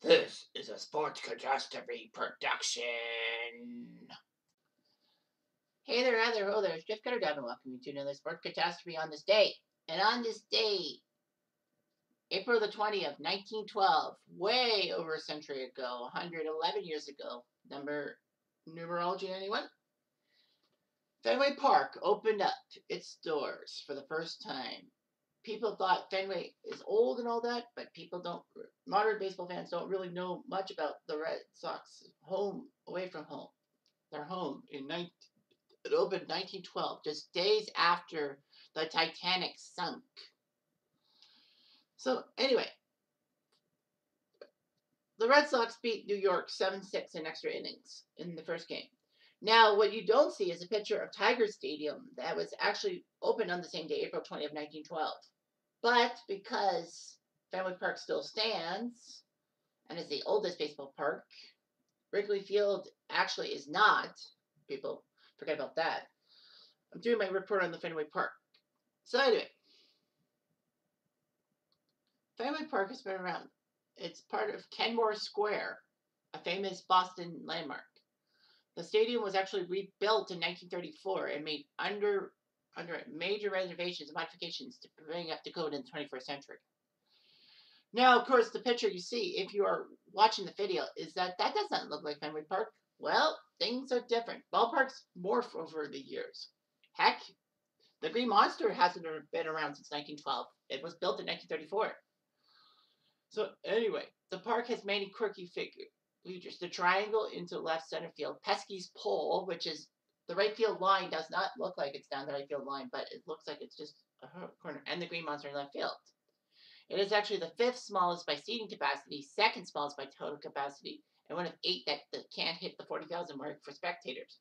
This is a Sports Catastrophe production. Hey there, hi there, ho there. It's Jeff Cutter down and welcome you to another Sports Catastrophe on this day. And on this day, April the 20th, 1912, way over a century ago, 111 years ago, numerology anyone? Fenway Park opened up its doors for the first time. People thought Fenway is old and all that, but modern baseball fans don't really know much about the Red Sox home away from home. Their home it opened 1912, just days after the Titanic sunk. So anyway, the Red Sox beat New York 7-6 in extra innings in the first game. Now, what you don't see is a picture of Tiger Stadium that was actually opened on the same day, April 20th, 1912. But because Fenway Park still stands and is the oldest baseball park, Wrigley Field actually is not. People forget about that. I'm doing my report on the Fenway Park. So anyway, Fenway Park has been around. It's part of Kenmore Square, a famous Boston landmark. The stadium was actually rebuilt in 1934 and made under major renovations and modifications to bring up to code in the 21st century. Now, of course, the picture you see, if you are watching the video, is that doesn't look like Fenway Park. Well, things are different. Ballparks morph over the years. Heck, the Green Monster hasn't been around since 1912. It was built in 1934. So anyway, the park has many quirky features. The triangle into left center field, Pesky's pole, which is the right field line, does not look like it's down the right field line, but it looks like it's just a corner, and the Green Monster in left field. It is actually the fifth smallest by seating capacity, second smallest by total capacity, and one of 8 that can't hit the 40,000 mark for spectators.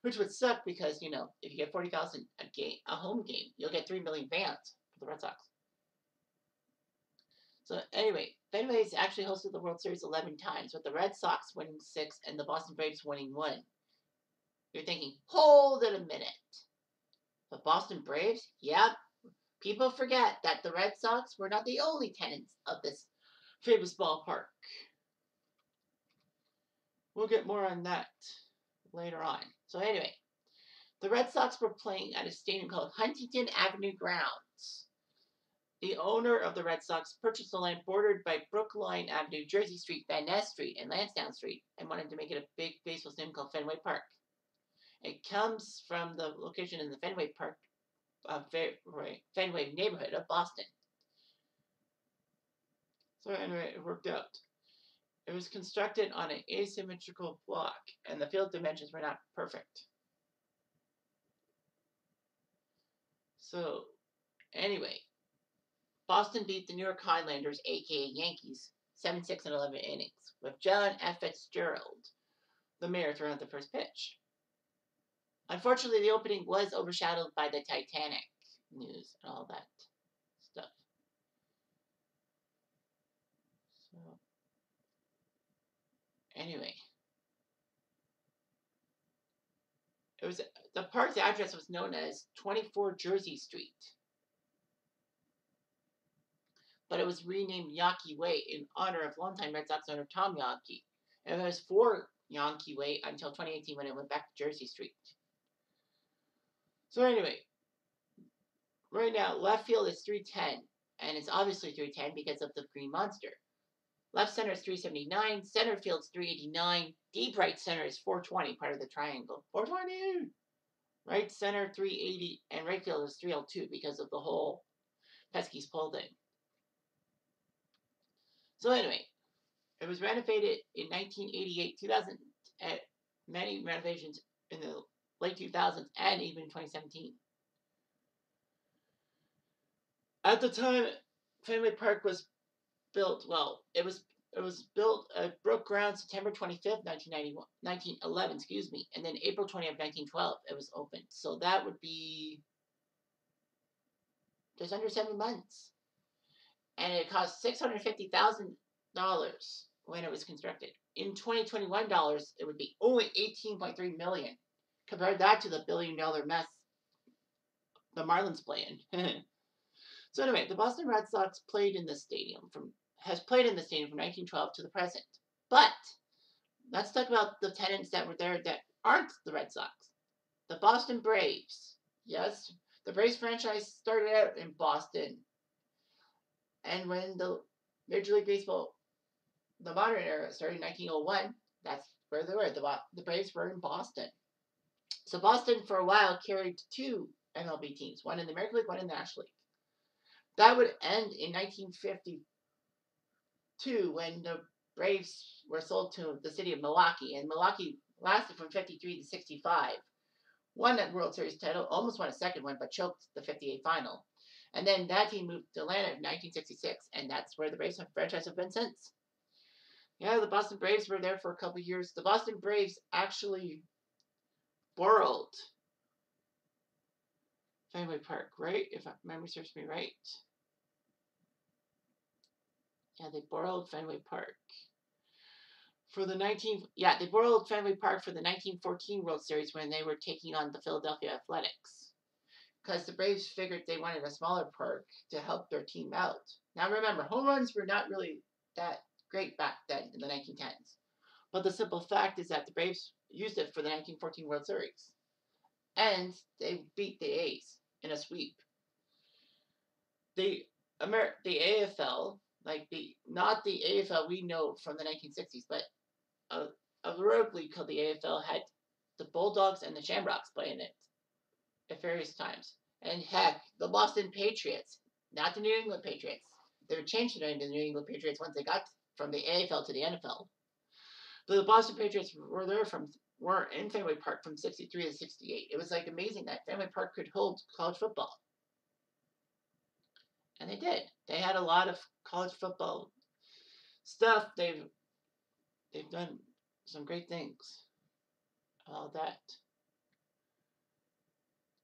Which would suck because, if you get 40,000 a home game, you'll get 3 million fans for the Red Sox. So anyway, Fenway's actually hosted the World Series 11 times, with the Red Sox winning 6 and the Boston Braves winning 1. You're thinking, hold it a minute. The Boston Braves? Yep. People forget that the Red Sox were not the only tenants of this famous ballpark. We'll get more on that later on. So anyway, the Red Sox were playing at a stadium called Huntington Avenue Grounds. The owner of the Red Sox purchased the land bordered by Brookline Avenue, Jersey Street, Van Ness Street, and Lansdowne Street, and wanted to make it a big baseball stadium called Fenway Park. It comes from the location in the Fenway Park, Fenway neighborhood of Boston. So anyway, it worked out. It was constructed on an asymmetrical block, and the field dimensions were not perfect. So, anyway, Boston beat the New York Highlanders, aka Yankees, 7-6 in 11 innings, with John F. Fitzgerald, the mayor, throwing out the first pitch. Unfortunately, the opening was overshadowed by the Titanic news and all that stuff. So, anyway, the park's address was known as 24 Jersey Street, but it was renamed Yawkey Way in honor of longtime Red Sox owner Tom Yawkey. And it was 4 Yawkey Way until 2018 when it went back to Jersey Street. So anyway, right now, left field is 310, and it's obviously 310 because of the Green Monster. Left center is 379, center field's 389, deep right center is 420, part of the triangle. 420! Right center 380, and right field is 302 because of the whole Pesky's pole thing. So anyway, it was renovated in 1988, 2000, many renovations in the late 2000s, and even in 2017. At the time Fenway Park was built, it was built at Brook Ground September 25th, 1911, and then April 20th, 1912, it was opened. So that would be just under 7 months. And it cost $650,000 when it was constructed. In 2021 dollars, it would be only $18.3 million. Compare that to the billion-dollar mess the Marlins play in. So anyway, the Boston Red Sox played in this stadium from has played in the stadium from 1912 to the present. But let's talk about the tenants that were there that aren't the Red Sox. The Boston Braves. Yes, the Braves franchise started out in Boston. And when the Major League Baseball, the modern era, started in 1901, that's where they were. The Braves were in Boston. So Boston, for a while, carried two MLB teams, one in the American League, one in the National League. That would end in 1952 when the Braves were sold to the city of Milwaukee. And Milwaukee lasted from 53 to 65. Won that World Series title, almost won a second one, but choked the 58 final. And then that team moved to Atlanta in 1966, and that's where the Braves franchise have been since. Yeah, the Boston Braves were there for a couple years. The Boston Braves actually borrowed Fenway Park, right? If memory serves me right. Yeah, they borrowed Fenway Park for the they borrowed Fenway Park for the 1914 World Series when they were taking on the Philadelphia Athletics. Because the Braves figured they wanted a smaller park to help their team out. Now remember, home runs were not really that great back then in the 1910s. But the simple fact is that the Braves used it for the 1914 World Series. And they beat the A's in a sweep. The AFL, not the AFL we know from the 1960s, but a road league called the AFL had the Bulldogs and the Shamrocks play in it at various times. And heck, the Boston Patriots, not the New England Patriots. They would change their name to the New England Patriots once they got from the AFL to the NFL. But the Boston Patriots were in Fenway Park from 63 to 68. It was amazing that Fenway Park could hold college football. And they did. They had a lot of college football stuff. They've done some great things. All that.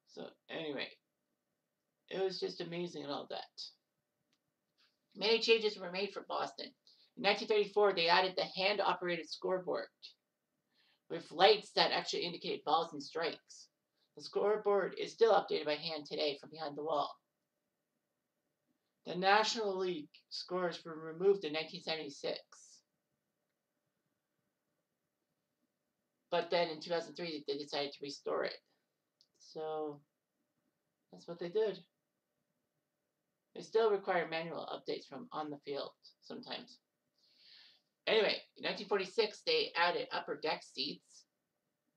So anyway, it was just amazing and all that. Many changes were made for Boston. In 1934, they added the hand-operated scoreboard with lights that actually indicated balls and strikes. The scoreboard is still updated by hand today from behind the wall. The National League scores were removed in 1976. But then in 2003, they decided to restore it. So that's what they did. They still require manual updates from on the field sometimes. Anyway, in 1946, they added upper deck seats.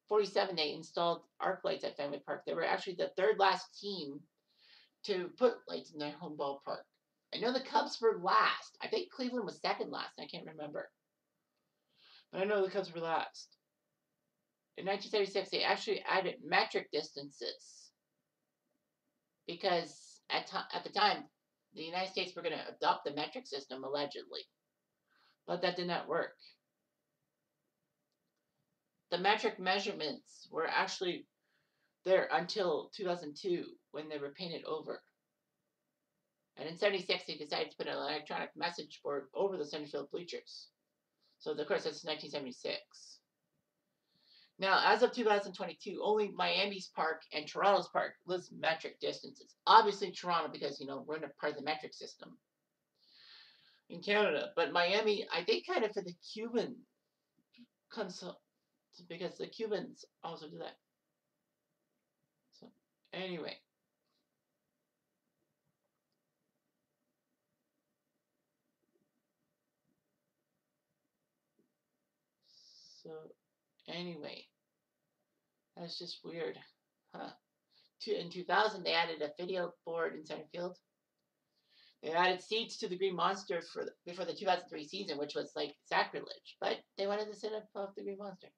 47, they installed arc lights at Fenway Park. They were actually the third last team to put lights in their home ballpark. I know the Cubs were last. I think Cleveland was second last. I can't remember. But I know the Cubs were last. In 1976, they actually added metric distances. Because at the time, the United States were going to adopt the metric system, allegedly. But that did not work. The metric measurements were actually there until 2002 when they were painted over. And in 76, they decided to put an electronic message board over the center field bleachers. So, of course, that's 1976. Now, as of 2022, only Miami's park and Toronto's park list metric distances. Obviously, Toronto, because, we're in a part of the metric system in Canada. But Miami, I think kind of for the Cuban consult, because the Cubans also do that. So, anyway. So, anyway, that's just weird, huh? In 2000, they added a video board in center field. They added seats to the Green Monster before the 2003 season, which was sacrilege. But they wanted to sit above the Green Monster.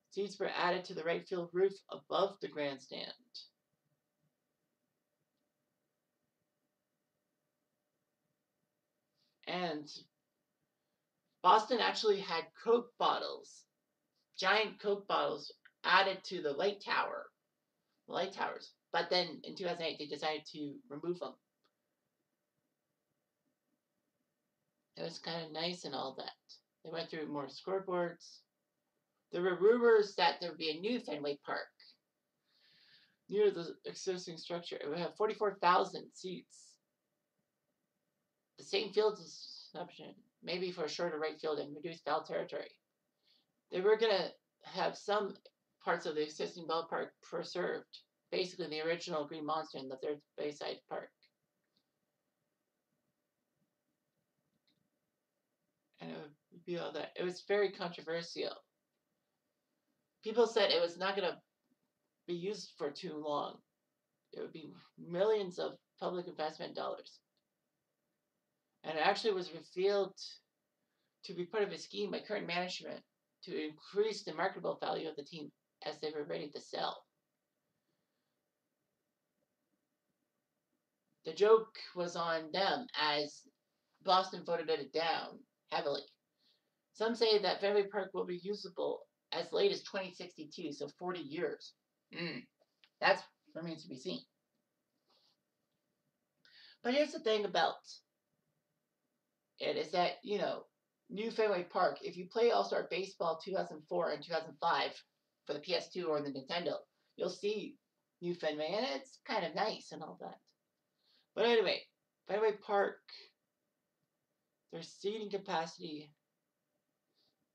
Seats were added to the right field roof above the grandstand. And Boston actually had Coke bottles, giant Coke bottles, added to the light towers. But then in 2008, they decided to remove them. It was kind of nice and all that. They went through more scoreboards. There were rumors that there would be a new Fenway Park near the existing structure. It would have 44,000 seats. the same field option, maybe for a shorter right field and reduced foul territory. They were going to have some parts of the existing ballpark preserved, basically the original Green Monster in the Third Bayside Park. And it would be all that. It was very controversial. People said it was not going to be used for too long. It would be millions of public investment dollars. And it actually was revealed to be part of a scheme by current management to increase the marketable value of the team as they were ready to sell. The joke was on them as Boston voted it down heavily. Some say that Fenway Park will be usable as late as 2062, so 40 years. That remains to be seen. But here's the thing about it is that, New Fenway Park, if you play All-Star Baseball 2004 and 2005 for the PS2 or the Nintendo, you'll see New Fenway, and it's kind of nice and all that. But anyway, Fenway Park, their seating capacity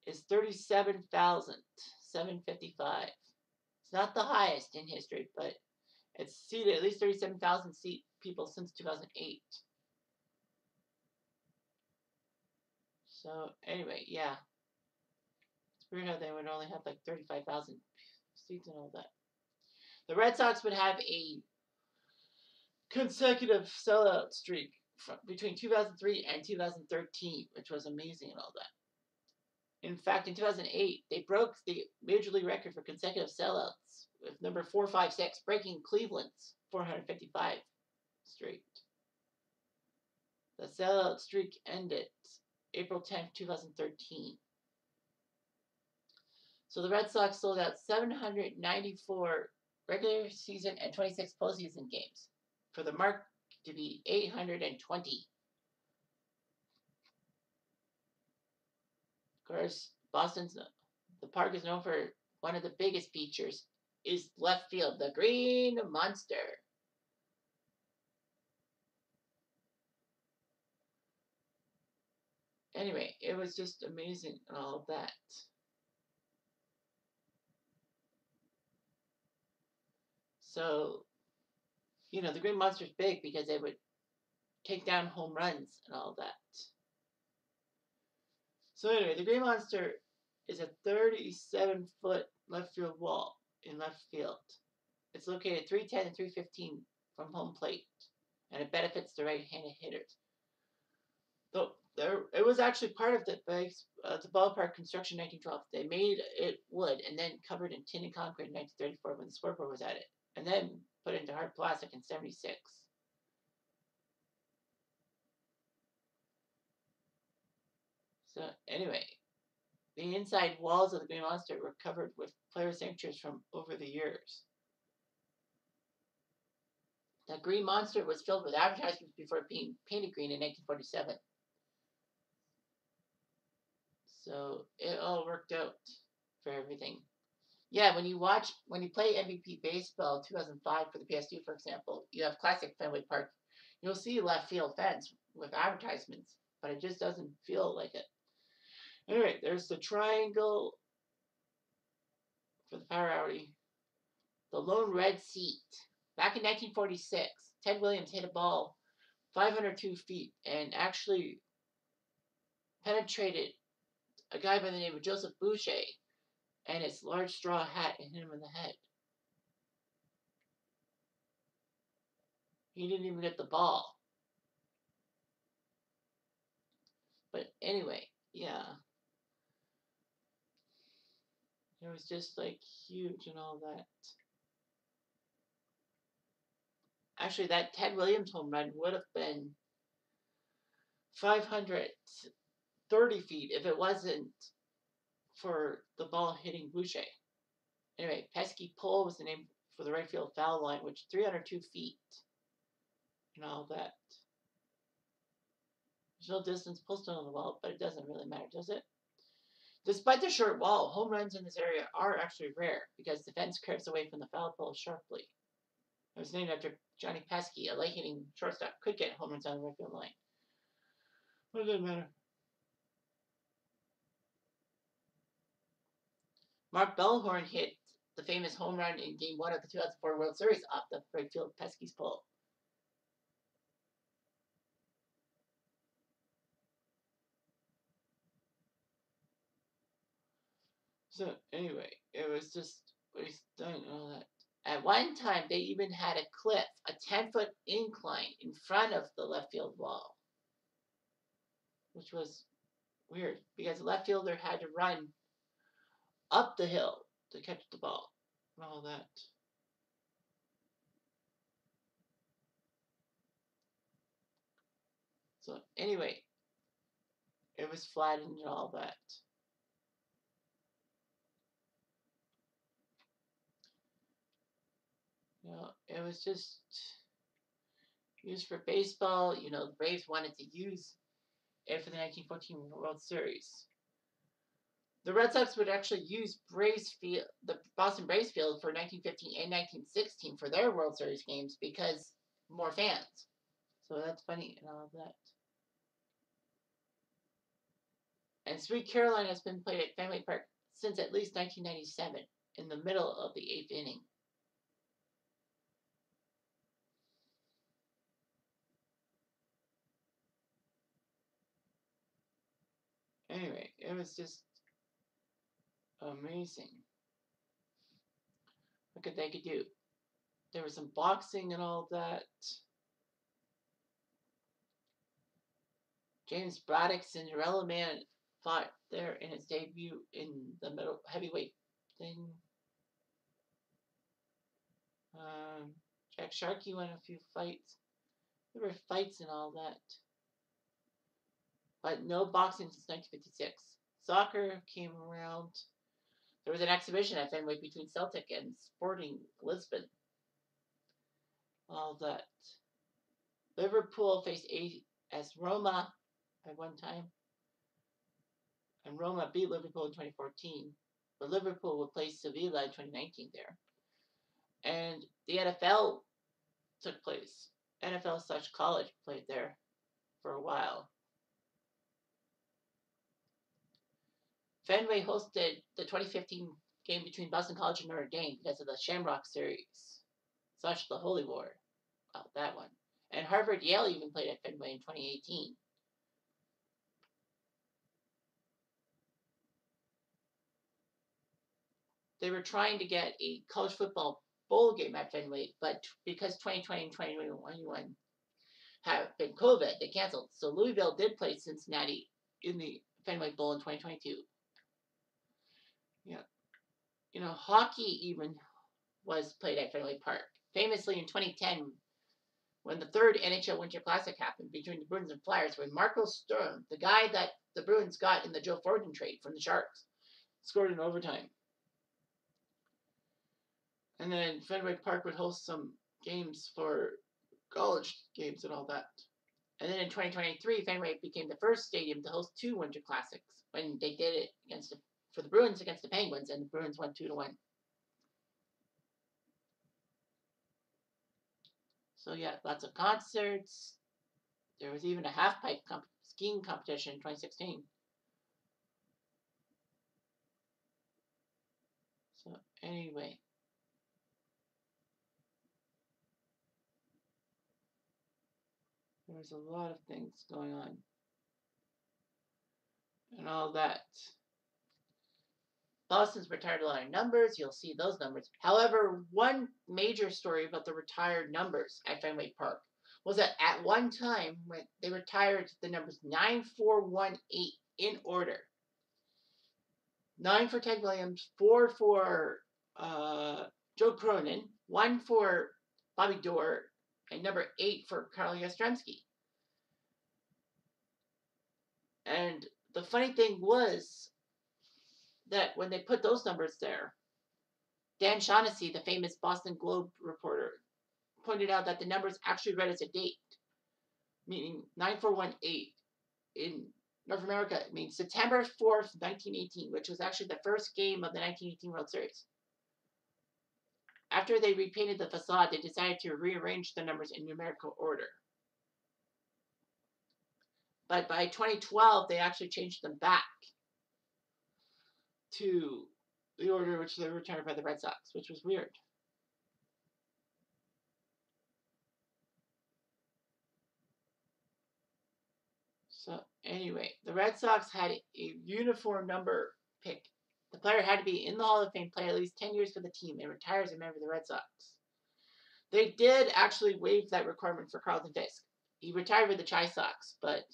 is 37,755. It's not the highest in history, but it's seated at least 37,000 people since 2008. So anyway, yeah. It's weird how they would only have like 35,000 seats and all that. The Red Sox would have a consecutive sellout streak between 2003 and 2013, which was amazing and all that. In fact, in 2008, they broke the Major League record for consecutive sellouts with number 456, breaking Cleveland's 455 streak. The sellout streak ended April 10th, 2013. So the Red Sox sold out 794 regular season and 26 postseason games for the mark to be 820. Of course, the park is known for one of the biggest features is left field, the Green Monster. Anyway, it was just amazing and all of that. So, the Green Monster's big because they would take down home runs and all that. So anyway, the Green Monster is a 37-foot left field wall in left field. It's located 310 and 315 from home plate, and it benefits the right-handed hitters. Though it was actually part of the ballpark construction in 1912. They made it wood and then covered in tin and concrete in 1934 when the scoreboard was added, and then put into hard plastic in 1976. So anyway, the inside walls of the Green Monster were covered with player signatures from over the years. The Green Monster was filled with advertisements before being painted green in 1947. So it all worked out for everything. Yeah, when you play MVP Baseball 2005 for the PS2, for example, you have classic Fenway Park. You'll see left field fence with advertisements, but it just doesn't feel like it. Anyway, there's the triangle for the power outie. The lone red seat. Back in 1946, Ted Williams hit a ball 502 feet and actually penetrated a guy by the name of Joseph Boucher and his large straw hat and hit him in the head. He didn't even get the ball. But anyway, yeah. It was just like huge and all that. Actually, that Ted Williams home run would have been 530 feet if it wasn't for the ball hitting Boucher. Anyway, Pesky Pole was the name for the right field foul line, which is 302 feet and all that. There's no distance posted on the wall, but it doesn't really matter, does it? Despite the short wall, home runs in this area are actually rare because the fence curves away from the foul pole sharply. It was named after Johnny Pesky, a late-hitting shortstop, could get home runs on the right field line. What does it matter? Mark Bellhorn hit the famous home run in Game 1 of the 2004 World Series off the right field Pesky's pole. So anyway, it was just he's done all that. At one time, they even had a cliff, a 10-foot incline in front of the left field wall, which was weird because the left fielder had to run up the hill to catch the ball and all that. So anyway, it was flattened and all that. You know, it was just used for baseball. You know, the Braves wanted to use it for the 1914 World Series. The Red Sox would actually use the Boston Braves Field for 1915 and 1916 for their World Series games because more fans. So that's funny and all of that. And Sweet Caroline has been played at Fenway Park since at least 1997 in the middle of the 8th inning. Anyway, it was just amazing. What could they could do? There was some boxing and all that. James Braddock's Cinderella Man fought there in his debut in the middle heavyweight thing. Jack Sharkey won a few fights. There were fights and all that. But no boxing since 1956. Soccer came around. There was an exhibition at Fenway between Celtic and Sporting Lisbon. All that. Liverpool faced AS Roma at one time. And Roma beat Liverpool in 2014. But Liverpool will play Sevilla in 2019 there. And the NFL took place. NFL/college played there for a while. Fenway hosted the 2015 game between Boston College and Notre Dame because of the Shamrock Series / the Holy War. That one. And Harvard-Yale even played at Fenway in 2018. They were trying to get a college football bowl game at Fenway, but because 2020 and 2021 have been COVID, they canceled. So Louisville did play Cincinnati in the Fenway Bowl in 2022. Yeah. You know, hockey even was played at Fenway Park. Famously in 2010, when the third NHL Winter Classic happened between the Bruins and Flyers, when Marco Sturm, the guy that the Bruins got in the Joe Thornton trade from the Sharks, scored in overtime. And then Fenway Park would host some games for college games and all that. And then in 2023, Fenway became the first stadium to host 2 Winter Classics when they did it for the Bruins against the Penguins, and the Bruins won 2-1. So yeah, lots of concerts. There was even a half-pipe skiing competition in 2016. So anyway. There was a lot of things going on. And all that. Boston's retired a lot of numbers. You'll see those numbers. However, one major story about the retired numbers at Fenway Park was that at one time when they retired the numbers 9418 in order. 9 for Ted Williams, 4 for Joe Cronin, 1 for Bobby Doerr, and number 8 for Carl Yastrzemski. And the funny thing was that when they put those numbers there, Dan Shaughnessy, the famous Boston Globe reporter, pointed out that the numbers actually read as a date, meaning 9418 in North America. It means September 4th, 1918, which was actually the first game of the 1918 World Series. After they repainted the facade, they decided to rearrange the numbers in numerical order. But by 2012, they actually changed them back to the order in which they were retired by the Red Sox, which was weird. So anyway, the Red Sox had a uniform number pick. The player had to be in the Hall of Fame, play at least 10 years for the team, and retire as a member of the Red Sox. They did actually waive that requirement for Carlton Fisk. He retired with the Chi Sox, but,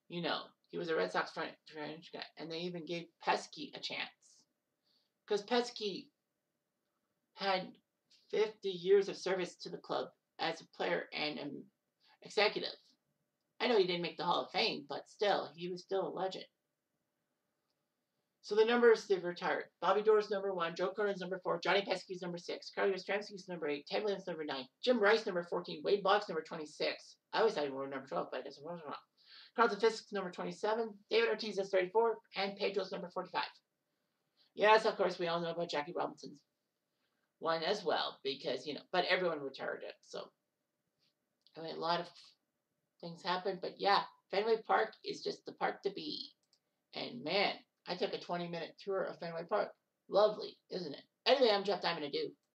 you know, he was a Red Sox front guy. And they even gave Pesky a chance. Because Pesky had 50 years of service to the club as a player and an executive. I know he didn't make the Hall of Fame, but still, he was still a legend. So the numbers they've retired. Bobby Doerr's number 1, Joe Cronin's number 4, Johnny Pesky's number 6, Carly Yastrzemski's number 8, Ted Williams number 9, Jim Rice number 14, Wade Boggs number 26. I always thought he wore number 12, but I guess I was wrong. Carlton Fisk's number 27, David Ortiz's 34, and Pedro's number 45. Yes, of course, we all know about Jackie Robinson's one as well, because, you know, but everyone retired it. So, I mean, a lot of things happened, but yeah, Fenway Park is just the park to be. And man, I took a 20-minute tour of Fenway Park. Lovely, isn't it? Anyway, I'm Jeff Diamond. Adieu.